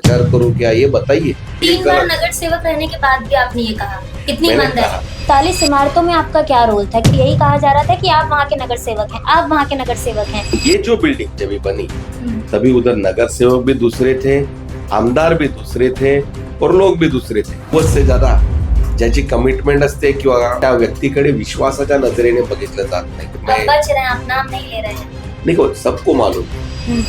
प्रचार करूं क्या, ये बताइए। 3 बार नगर सेवक रहने के बाद भी आपने ये कहा, कितनी मैंने ईमानदारी। कहा। 40 इमारतों में आपका क्या रोल था कि यही कहा जा रहा था कि आप वहाँ के नगर सेवक हैं, आप वहाँ के नगर सेवक हैं। ये जो बिल्डिंग जब बनी तभी उधर नगर सेवक भी दूसरे थे, आमदार भी दूसरे थे और लोक भी दुसरे थे. से ज्यादा ज्याची कमिटमेंट असते किंवा त्या व्यक्तीकडे विश्वासाच्या नजरेने बघितलं जात नाही. आप बच रहे हैं, आप नाम नहीं ले रहे हैं। देखो सबको मालूम,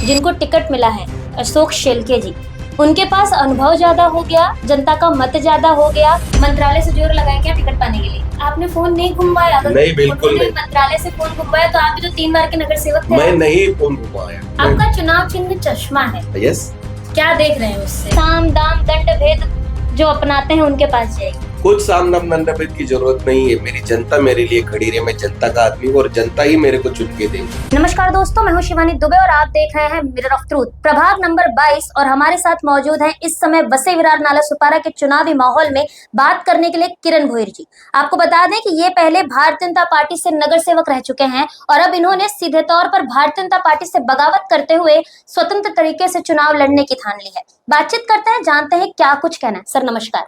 जिनको टिकट मिला है अशोक शेलके जी, उनके पास अनुभव ज्यादा हो गया, जनता का मत ज्यादा हो गया। मंत्रालय से जोर लगाए क्या टिकट पाने के लिए? आपने फोन नहीं घुमाया? अगर नहीं, बिल्कुल नहीं। मंत्रालय से फोन घुमाया तो आप भी तो 3 बार के नगर सेवक थे। मैं नहीं फोन घुमाया. आपका चुनाव चिन्ह चश्मा है, यस. क्या देख रहे हैं उससे? साम दाम दंड भेद जो अपनाते हैं उनके पास जाएगी। कुछ सामनाम नंदभेद की जरूरत नहीं है. मेरी जनता मेरे लिए खड़ी रही. मैं जनता का आदमी हूँ और जनता ही मेरे को चुन के देगी. नमस्कार दोस्तों, मैं हूं शिवानी दुबे और आप देख रहे हैं मिरर ऑफ ट्रूथ, प्रभाग नंबर 22। और हमारे साथ मौजूद हैं इस समय बसे विरार नाला सुपारा के चुनावी माहौल में बात करने के लिए किरण भोईर जी। आपको बता दें कि ये पहले भारतीय जनता पार्टी से नगर सेवक रह चुके हैं और अब इन्होंने सीधे तौर पर भारतीय जनता पार्टी से बगावत करते हुए स्वतंत्र तरीके से चुनाव लड़ने की ठान ली है। बातचीत करते हैं, जानते हैं क्या कुछ कहना है। सर नमस्कार।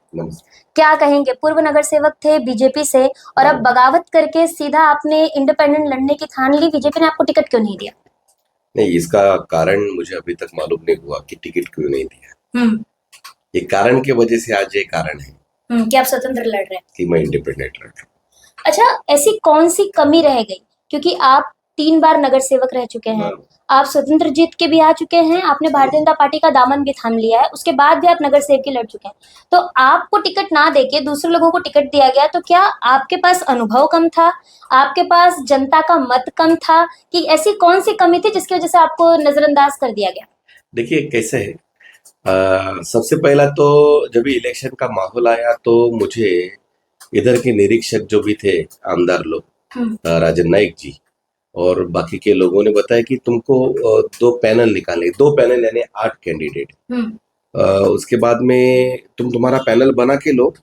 क्या कहेंगे, पूर्व नगर सेवक थे बीजेपी से और अब बगावत करके सीधा आपने इंडिपेंडेंट लड़ने की ठान ली, बीजेपी ने आपको टिकट क्यों नहीं दिया? नहीं, इसका कारण मुझे अभी तक मालूम नहीं हुआ कि टिकट क्यों नहीं दिया. ये कारण की वजह से आज ये कारण है कि आप स्वतंत्र लड़ रहे हैं, कि मैं इंडिपेंडेंट लड़ रहा हूँ. अच्छा, ऐसी कौन सी कमी रह गई? क्योंकि आप 3 बार नगर सेवक रह चुके हैं, आप स्वतंत्र जीत के भी आ चुके हैं, आपने भारतीय जनता पार्टी का दामन भी थाम लिया है, उसके बाद भी आप नगर सेवक लड़ चुके हैं, तो आपको टिकट ना देके दूसरे लोगों को टिकट दिया गया, तो क्या आपके पास अनुभव कम था, आपके पास जनता का मत कम था, कि ऐसी कौन सी कमी थी जिसकी वजह से आपको नजरअंदाज कर दिया गया? देखिए कैसे है, सबसे पहला तो जब इलेक्शन का माहौल आया तो मुझे इधर के निरीक्षक जो भी थे आमदार लोग, राजन नाइक जी और बाकी के लोगों ने बताया कि तुमको 2 पैनल निकाले, 2 पैनल यानी 8 कैंडिडेट. उसके बाद में तुम्हारा पैनल बना के लो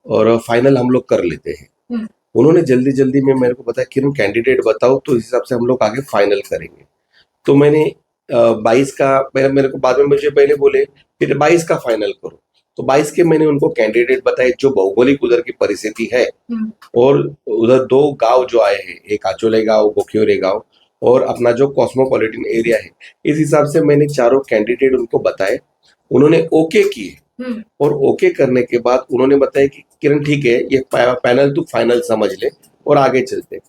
और फाइनल हम लोग कर लेते हैं. उन्होंने जल्दी जल्दी में मेरे को बताया कि तुम कैंडिडेट बताओ तो इस हिसाब से हम लोग आगे फाइनल करेंगे. तो मैंने 22 का मेरे को बाद में मुझे पहले बोले फिर 22 का फाइनल करो, तो 22 के मैंने उनको कैंडिडेट बताए जो भौगोलिक उधर की परिस्थिति है और उधर 2 गांव जो आए हैं, एक आचोले गांव, बोखियोरे गांव और अपना जो कॉस्मोपॉलिटन एरिया है, इस हिसाब से मैंने चारों कैंडिडेट उनको बताए. उन्होंने ओके किए और ओके करने के बाद उन्होंने बताया कि किरण ठीक है, ये पैनल तू फाइनल समझ ले और आगे चलते.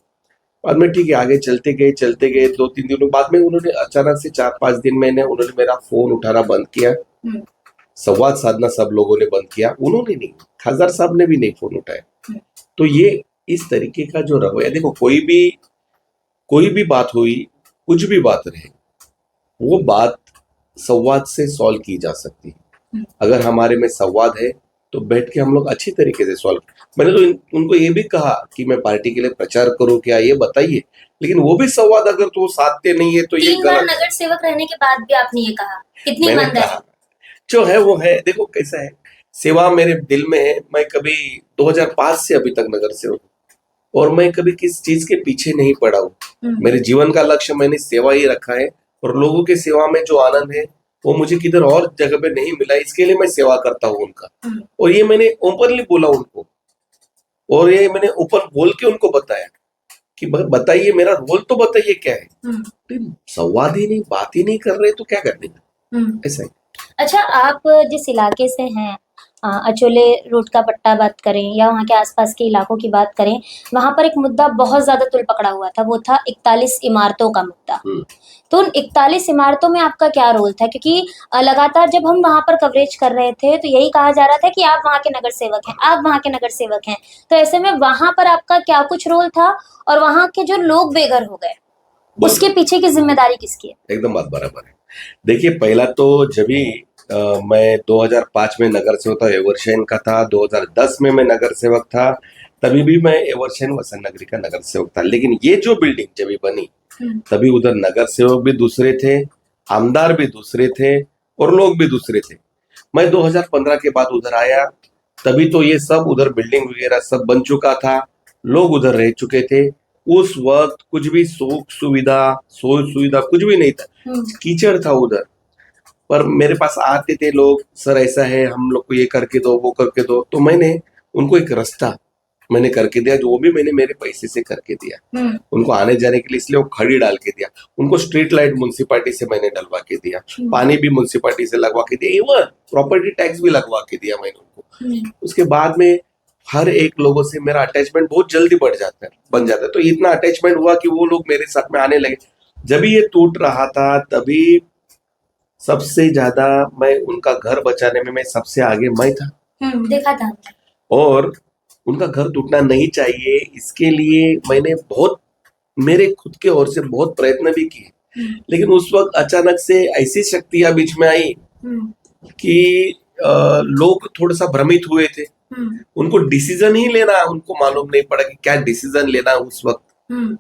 बाद में ठीक है, आगे चलते गए 2-3 दिनों बाद में उन्होंने अचानक से 4-5 दिन में उन्होंने मेरा फोन उठाना बंद किया, संवाद साधना सब लोगों ने बंद किया. उन्होंने नहीं, खासदार साहब ने भी नहीं फोन उठाया. तो ये इस तरीके का जो रवैया, देखो कोई भी बात हुई, कुछ भी बात रहे, वो बात संवाद से सॉल्व की जा सकती है. अगर हमारे में संवाद है तो बैठ के हम लोग अच्छी तरीके से सॉल्व. मैंने तो उनको ये भी कहा कि मैं पार्टी के लिए प्रचार करूं क्या, ये बताइए, लेकिन वो भी संवाद अगर तो साधते नहीं है तो ये 3 बार नगर सेवक रहने के बाद भी आपने ये कहा, कितनी ईमानदारी। जो है वो है. देखो कैसा है, सेवा मेरे दिल में है. मैं कभी 2005 से अभी तक नगर सेवक और मैं कभी किस चीज के पीछे नहीं पड़ा हूँ. मेरे जीवन का लक्ष्य मैंने सेवा ही रखा है और लोगों के सेवा में जो आनंद है वो मुझे किधर और जगह पे नहीं मिला, इसके लिए मैं सेवा करता हूँ उनका. और ये मैंने ओपनली बोला उनको और ये मैंने ओपन बोल के उनको बताया कि बताइए मेरा रोल तो बताइए क्या है. संवाद ही नहीं, बात ही नहीं कर रहे तो क्या करने का, ऐसा है. अच्छा, आप जिस इलाके से हैं, अचोले रोड का पट्टा बात करें या वहाँ के आसपास के इलाकों की बात करें, वहाँ पर एक मुद्दा बहुत ज्यादा तुल पकड़ा हुआ था, वो था 41 इमारतों का मुद्दा. तो उन 41 इमारतों में आपका क्या रोल था? क्योंकि लगातार जब हम वहाँ पर कवरेज कर रहे थे तो यही कहा जा रहा था कि आप वहाँ के नगर सेवक हैं, आप वहाँ के नगर सेवक हैं, तो ऐसे में वहाँ पर आपका क्या कुछ रोल था और वहाँ के जो लोग बेघर हो गए उसके पीछे की जिम्मेदारी किसकी है? एकदम बात बराबर है. देखिए पहला तो जब भी मैं 2005 में नगर सेवक था, एवर्शेन का था. 2010 में मैं नगर सेवक था, तभी भी मैं एवर्शेन वसंत नगरी का नगर सेवक था. लेकिन ये जो बिल्डिंग जब भी बनी तभी उधर नगर सेवक भी दूसरे थे, आमदार भी दूसरे थे और लोग भी दूसरे थे. मैं 2015 के बाद उधर आया, तभी तो ये सब उधर बिल्डिंग वगैरह सब बन चुका था, लोग उधर रह चुके थे. उस वक्त कुछ भी सुख सुविधा सोच सुविधा कुछ भी नहीं था, कीचड़ था उधर. पर मेरे पास आते थे लोग, सर ऐसा है, हम लोग को ये करके दो, वो करके दो, तो मैंने उनको एक रास्ता मैंने करके दिया, जो भी मैंने मेरे पैसे से करके दिया। उनको आने जाने के लिए, इसलिए वो खड़ी डाल के दिया। उनको स्ट्रीट लाइट म्युनिसिपालिटी से मैंने डलवा के दिया, पानी भी म्युनिसिपालिटी से लगवा के दिया, इवन प्रॉपर्टी टैक्स भी लगवा के दिया मैंने उनको। उसके बाद में हर एक लोगों से मेरा अटैचमेंट बहुत जल्दी बन जाता है। तो इतना अटैचमेंट हुआ कि वो लोग मेरे साथ में आने लगे। जब ये टूट रहा था तभी सबसे ज्यादा मैं उनका घर बचाने में मैं सबसे आगे मैं था। देखा था। और उनका घर टूटना नहीं चाहिए, इसके लिए मैंने बहुत मेरे खुद के ओर से बहुत प्रयत्न भी किए। लेकिन उस वक्त अचानक से ऐसी शक्तियां बीच में आई कि लोग थोड़ा सा भ्रमित हुए थे। उनको डिसीजन ही लेना उनको मालूम नहीं पड़ा कि क्या डिसीजन लेना उस वक्त।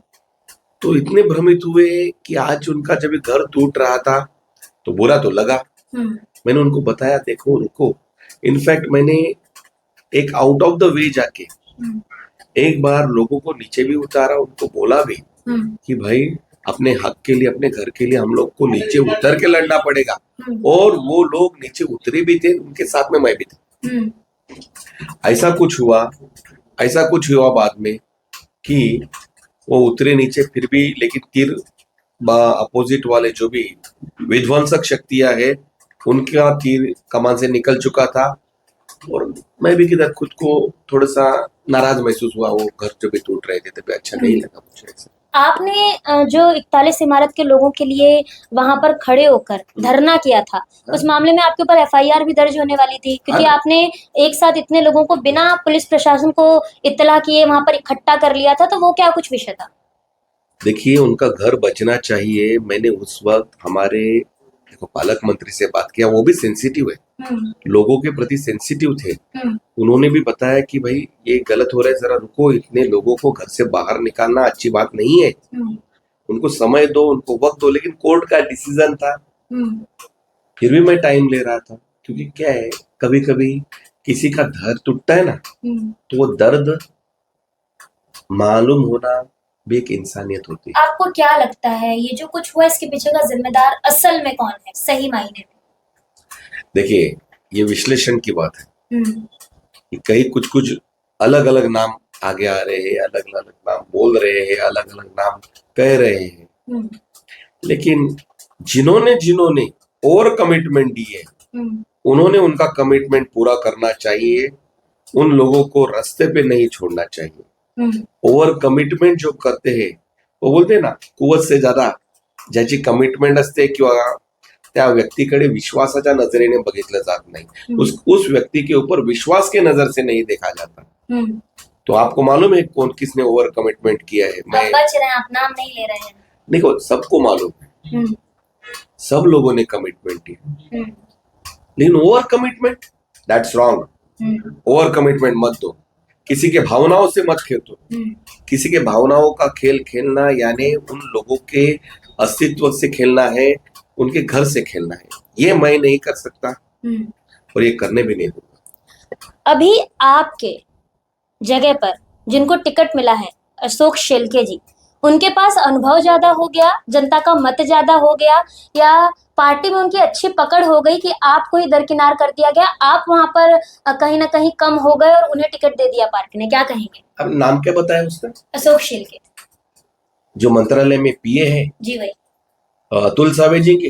तो इतने भ्रमित हुए कि आज उनका जब घर टूट रहा था तो बुरा तो लगा। मैंने उनको बताया, देखो रुको, इनफैक्ट मैंने एक आउट ऑफ द वे जाके एक बार लोगों को नीचे भी उतारा, उनको बोला भी कि भाई अपने हक के लिए, अपने घर के लिए हम लोग को नीचे उतर के लड़ना पड़ेगा। और वो लोग नीचे उतरे भी थे, उनके साथ में मैं भी था। ऐसा कुछ हुआ बाद में कि वो उतरे नीचे फिर भी, लेकिन तीर अपोजिट वाले जो भी विध्वंसक शक्तियां है उनका तीर कमान से निकल चुका था। और मैं भी किधर खुद को थोड़ा सा नाराज महसूस हुआ। वो घर जो भी टूट रहे थे तभी अच्छा नहीं लगा मुझे ऐसा। आपने जो 41 इमारत के लोगों के लिए वहां पर खड़े होकर धरना किया था, उस मामले में आपके ऊपर एफआईआर भी दर्ज होने वाली थी, क्योंकि आपने एक साथ इतने लोगों को बिना पुलिस प्रशासन को इत्तला किए वहां पर इकट्ठा कर लिया था, तो वो क्या कुछ विषय था? देखिए, उनका घर बचना चाहिए। मैंने उस वक्त हमारे पालक मंत्री से बात किया, वो भी सेंसिटिव है, लोगों के प्रति सेंसिटिव थे। उन्होंने भी बताया कि भाई ये गलत हो रहा है, जरा रुको, इतने लोगों को घर से बाहर निकालना अच्छी बात नहीं है, उनको समय दो, उनको वक्त दो। लेकिन कोर्ट का डिसीजन था, फिर भी मैं टाइम ले रहा था, क्योंकि क्या है, कभी कभी किसी का घर टूटता है ना, तो वो दर्द मालूम होना भी एक इंसानियत होती है। आपको क्या लगता है ये जो कुछ हुआ, इसके पीछे का जिम्मेदार असल में कौन है, सही मायने में? देखिए, ये विश्लेषण की बात है कि कई कुछ अलग अलग नाम आगे आ रहे हैं, अलग अलग नाम बोल रहे हैं, अलग अलग नाम कह रहे हैं। लेकिन जिन्होंने और कमिटमेंट दी है, उन्होंने उनका कमिटमेंट पूरा करना चाहिए। उन लोगों को रास्ते पे नहीं छोड़ना चाहिए। ओव्हर कमिटमेंट जो करते हैं, वो बोलते ना, कुवत से ज्यादा ज्याची कमिटमेंट असते किंवा त्या व्यक्तीकडे विश्वासाच्या नजरेने बघितलं जात नाही, उस व्यक्ति के ऊपर विश्वास के नजर से नहीं देखा जाता। तो आपको मालूम है कौन किसने ओवर कमिटमेंट किया है? मैं बच रहे हैं, आप नाम नहीं ले रहे हैं। देखो, सबको मालूम है, सब लोगों ने कमिटमेंट किया, लेकिन over commitment that's wrong. Over commitment मत दो, किसी के भावनाओं से मत खेलो। किसी के भावनाओं का खेल खेलना यानी उन लोगों के अस्तित्व से खेलना है, उनके घर से खेलना है। ये मैं नहीं कर सकता और ये करने भी नहीं दूंगा। अभी आपके जगह पर जिनको टिकट मिला है, अशोक शेलके जी, उनके पास अनुभव ज्यादा हो गया, जनता का मत ज्यादा हो गया, या पार्टी में उनकी अच्छी पकड़ हो गई कि आपको ही दरकिनार कर दिया गया, आप वहां पर कहीं ना कहीं कम हो गए और उन्हें टिकट दे दिया पार्टी ने? क्या कहेंगे? अब नाम क्या बताया उसका? अशोक शेलके, जो मंत्रालय में पीए है। जी वही, अतुल सावे जी के।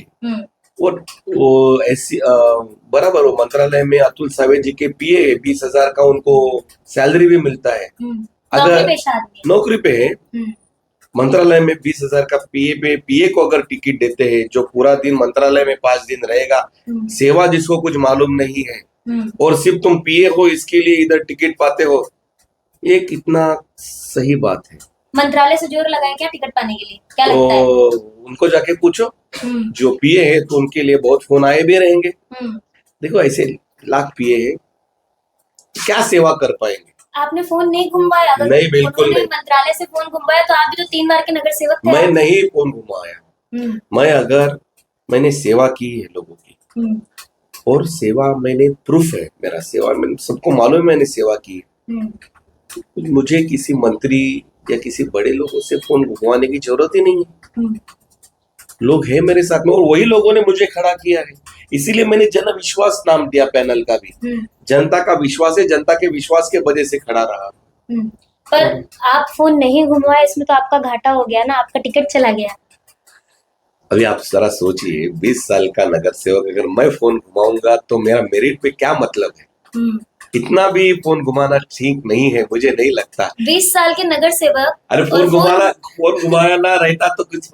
वो ऐसी बराबर, वो मंत्रालय में अतुल सावे जी के पीए 20,000 का उनको सैलरी भी मिलता है। अगर नौकरी पे है, मंत्रालय में 20,000 का पीए को अगर टिकट देते हैं, जो पूरा दिन मंत्रालय में 5 दिन रहेगा, सेवा जिसको कुछ मालूम नहीं है, और सिर्फ तुम पीए हो इसके लिए इधर टिकट पाते हो, ये कितना सही बात है? मंत्रालय से जोर लगाए क्या टिकट पाने के लिए? क्या लगता है? उनको जाके पूछो, जो पीए है तो उनके लिए बहुत फोन आए भी रहेंगे। देखो, ऐसे लाख पीए है, क्या सेवा कर पाएंगे? आपने फोन नहीं घुमाया? नहीं, बिल्कुल नहीं। मंत्रालय से फोन घुमाया तो आप भी तो 3 बार के नगर सेवक थे। मैं नहीं फोन घुमाया। मैंने सेवा की है लोगों की, और सेवा मैंने प्रूफ है मेरा, सेवा मैंने सबको मालूम है, मैंने सेवा की। मुझे किसी मंत्री या किसी बड़े लोगों से फोन घुमाने की जरूरत ही नहीं है। लोग हैं मेरे साथ में, और वही लोगों ने मुझे खड़ा किया है। इसीलिए मैंने जन विश्वास नाम दिया पैनल का भी। जनता का विश्वास है, जनता के विश्वास के वजह से खड़ा रहा। पर आप फोन नहीं घुमवाए, इसमें तो आपका घाटा हो गया ना, आपका टिकट चला गया। अभी आप जरा सोचिए, 20 साल का नगर सेवक अगर मैं फोन घुमाऊंगा तो मेरा मेरिट पे क्या मतलब है। इतना भी फोन घुमाना ठीक नहीं है, मुझे नहीं लगता। 20 साल के नगर सेवक, अरे फोन घुमाना रहता तो कुछ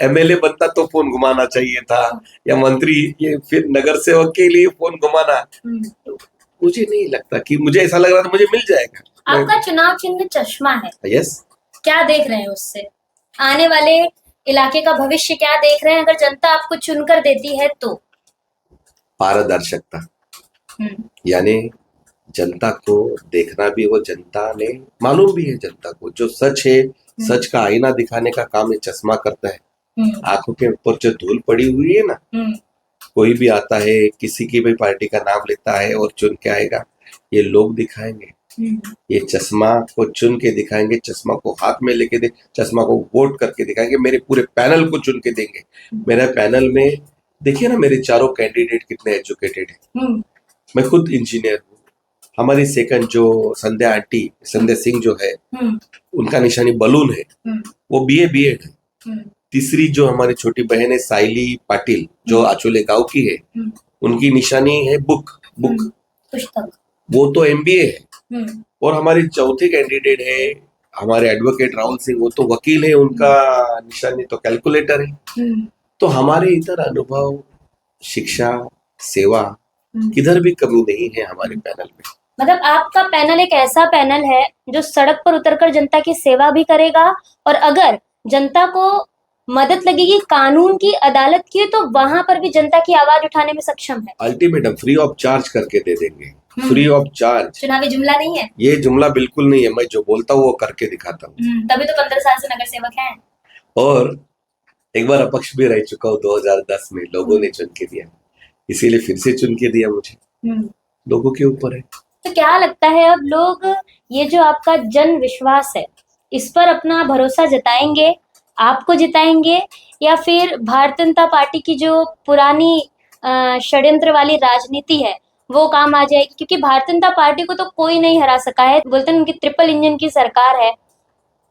एमएलए बनता तो फोन घुमाना चाहिए था, या मंत्री। ये फिर नगर सेवक के लिए फोन घुमाना, मुझे नहीं लगता कि, मुझे ऐसा लग रहा था मुझे मिल जाएगा। आपका चुनाव चिन्ह चश्मा है। यस। क्या देख रहे हैं उससे? आने वाले इलाके का भविष्य क्या देख रहे हैं अगर जनता आपको चुनकर देती है तो? पारदर्शकता, यानी जनता को देखना भी, वो जनता ने मालूम भी है जनता को जो सच है, सच का आईना दिखाने का काम ये चश्मा करता है। आंखों के ऊपर जो धूल पड़ी हुई है ना, कोई भी आता है किसी की भी पार्टी का नाम लेता है और चुन के आएगा, ये लोग दिखाएंगे, ये चश्मा को चुन के दिखाएंगे, चश्मा को हाथ में लेके दे, चश्मा को वोट करके दिखाएंगे, मेरे पूरे पैनल को चुन के देंगे। मेरे पैनल में देखिए ना, मेरे चारों कैंडिडेट कितने एजुकेटेड है। मैं खुद इंजीनियर हूँ। हमारी सेकंड जो संध्या सिंह जो है, उनका निशानी बलून है, वो बीएड है। तीसरी जो हमारी छोटी बहन है साइली पाटिल, जो आचोले गांव की है, उनकी निशानी है बुक पुस्तक, वो तो एमबीए है। और हमारी चौथी कैंडिडेट है हमारे एडवोकेट राहुल सिंह, वो तो वकील है, उनका निशानी तो कैलकुलेटर है। तो हमारे इधर अनुभव, शिक्षा, सेवा, किधर भी कमी नहीं है हमारे पैनल में। मतलब आपका पैनल एक ऐसा पैनल है जो सड़क पर उतरकर जनता की सेवा भी करेगा, और अगर जनता को मदद लगेगी कानून की, अदालत की, तो वहां पर भी जनता की आवाज उठाने में सक्षम है। अल्टीमेटम फ्री ऑफ चार्ज करके दे देंगे, फ्री ऑफ चार्ज। चुनावी जुमला नहीं है ये, जुमला बिल्कुल नहीं है, मैं जो बोलता हूँ वो करके दिखाता हूँ। तभी तो 15 साल से नगर सेवक हैं। और एक बार अपक्ष भी रह चुका हूँ 2010 में, लोगों ने चुन के दिया, इसीलिए फिर से चुन के दिया मुझे। लोगों के ऊपर है। तो क्या लगता है अब लोग ये जो आपका जन विश्वास है, इस पर अपना भरोसा जताएंगे, आपको जिताएंगे, या फिर भारतीय जनता पार्टी की जो पुरानी षड्यंत्र वाली राजनीति है वो काम आ जाएगी? क्योंकि भारतीय जनता पार्टी को तो कोई नहीं हरा सका है, बोलते हैं उनकी ट्रिपल इंजन की सरकार है,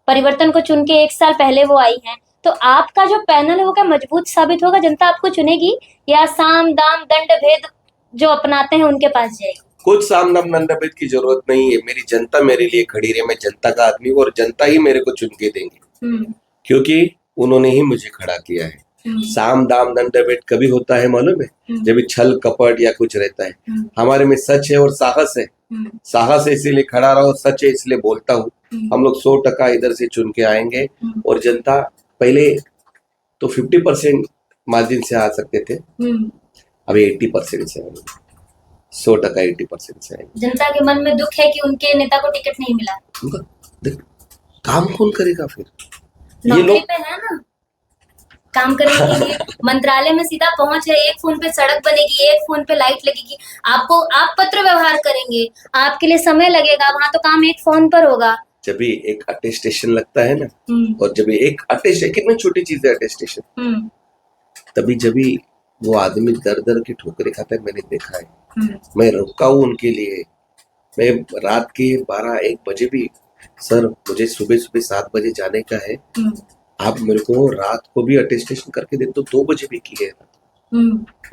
परिवर्तन को चुन के 1 साल पहले वो आई है। तो आपका जो पैनल है वो क्या मजबूत साबित होगा? जनता आपको चुनेगी या साम दाम दंड भेद जो अपनाते हैं उनके पास जाएगी? कुछ साम दाम दंड भेद की जरूरत नहीं है। मेरी जनता मेरे लिए खड़ी रही, मैं जनता का आदमी हूँ और जनता ही मेरे को चुन के देंगे, क्योंकि उन्होंने ही मुझे खड़ा किया है। साम दाम दंड भेद कभी होता है मालूम है? जब छल कपट या कुछ रहता है। हमारे में सच है और साहस है। साहस है इसीलिए खड़ा रहा, सच है इसलिए बोलता हूँ। हम लोग 100% इधर से चुन के आएंगे, और जनता पहले तो 50% मार्जिन से आ सकते थे, अभी 80% से आएंगे, 100% 80% से आएंगे। जनता के मन में दुख है कि उनके नेता को टिकट नहीं मिला। काम कौन करेगा फिर? नौकरी पे है ना, काम करने के लिए मंत्रालय में सीधा पहुंच है, एक फोन पे सड़क बनेगी, एक फोन पे लाइट लगेगी, आप पत्र व्यवहार करेंगे, आपके लिए समय लगेगा, वहां तो काम एक फोन पर होगा। जब भी एक अटेस्टेशन लगता है ना, और जब एक अटेस्टेशन, कितनी छोटी चीज है अटेस्टेशन, तभी जब भी वो आदमी दर दर की ठोकरें खाता है, मैंने देखा है। मैं रुका हूँ उनके लिए, मैं रात के 12-1 बजे भी, सर मुझे सुबह 7 बजे जाने का है, आप मेरे को रात को भी अटेस्टेशन करके दे, तो 2 बजे भी किए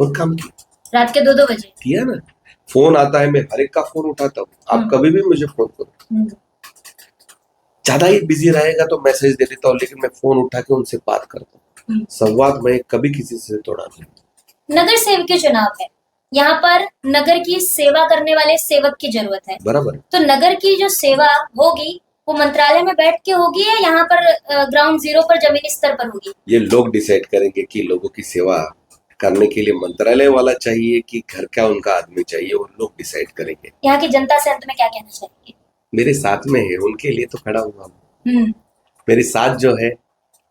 और काम किया, रात के 2-2 बजे किया ना। फोन आता है, मैं हर एक का फोन उठाता हूँ, आप कभी भी मुझे फोन करो। ज्यादा ही बिजी रहेगा तो मैसेज दे देता हूँ, लेकिन मैं फोन उठा के उनसे बात करता हूँ। संवाद मैं कभी किसी से तोड़ा नहीं। नगर सेवक के चुनाव है, यहाँ पर नगर की सेवा करने वाले सेवक की जरूरत है। बराबर। तो नगर की जो सेवा होगी वो मंत्रालय में बैठ के होगी या यहाँ पर ग्राउंड जीरो पर जमीनी स्तर पर होगी? ये लोग डिसाइड करेंगे कि लोगों की सेवा करने के लिए मंत्रालय वाला चाहिए कि घर का उनका आदमी चाहिए, वो लोग डिसाइड करेंगे। यहाँ की जनता से अंत में क्या कहना चाहेंगे? मेरे साथ में है, उनके लिए तो खड़ा हुआ हूँ। मेरे साथ जो है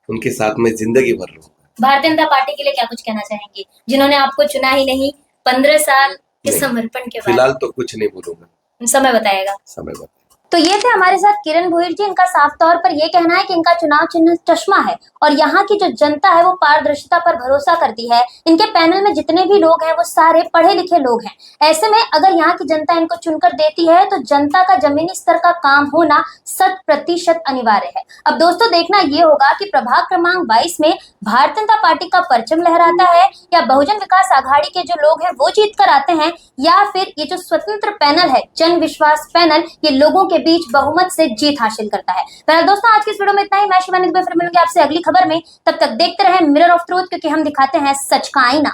उनके साथ में जिंदगी भर रहूंगा। भारतीय जनता पार्टी के लिए क्या कुछ कहना चाहेंगे, जिन्होंने आपको चुना ही नहीं 15 साल के समर्पण के बाद? फिलहाल तो कुछ नहीं बोलूंगा, समय बताएगा। समय बताएगा। तो ये थे हमारे साथ किरण भोईर जी। इनका साफ तौर पर ये कहना है कि इनका चुनाव चिन्ह चश्मा है और यहाँ की जो जनता है वो पारदर्शिता पर भरोसा करती है। इनके पैनल में जितने भी लोग हैं वो सारे पढ़े लिखे लोग हैं। ऐसे में अगर यहाँ की जनता इनको चुनकर देती है तो जनता का जमीनी स्तर का काम होना 100% अनिवार्य है। अब दोस्तों देखना ये होगा कि प्रभाग क्रमांक 22 में भारतीय जनता पार्टी का परचम लहराता है या बहुजन विकास आघाड़ी के जो लोग हैं वो जीत कर आते हैं, या फिर ये जो स्वतंत्र पैनल है जन विश्वास पैनल ये लोगों के बीच बहुमत से जीत हासिल करता है। तो दोस्तों आज की इस वीडियो में इतना ही। मैं शिवानी दुबे फिर मिलूंगी आपसे अगली खबर में। तब तक देखते रहें मिरर ऑफ ट्रूथ, क्योंकि हम दिखाते हैं सच का आईना।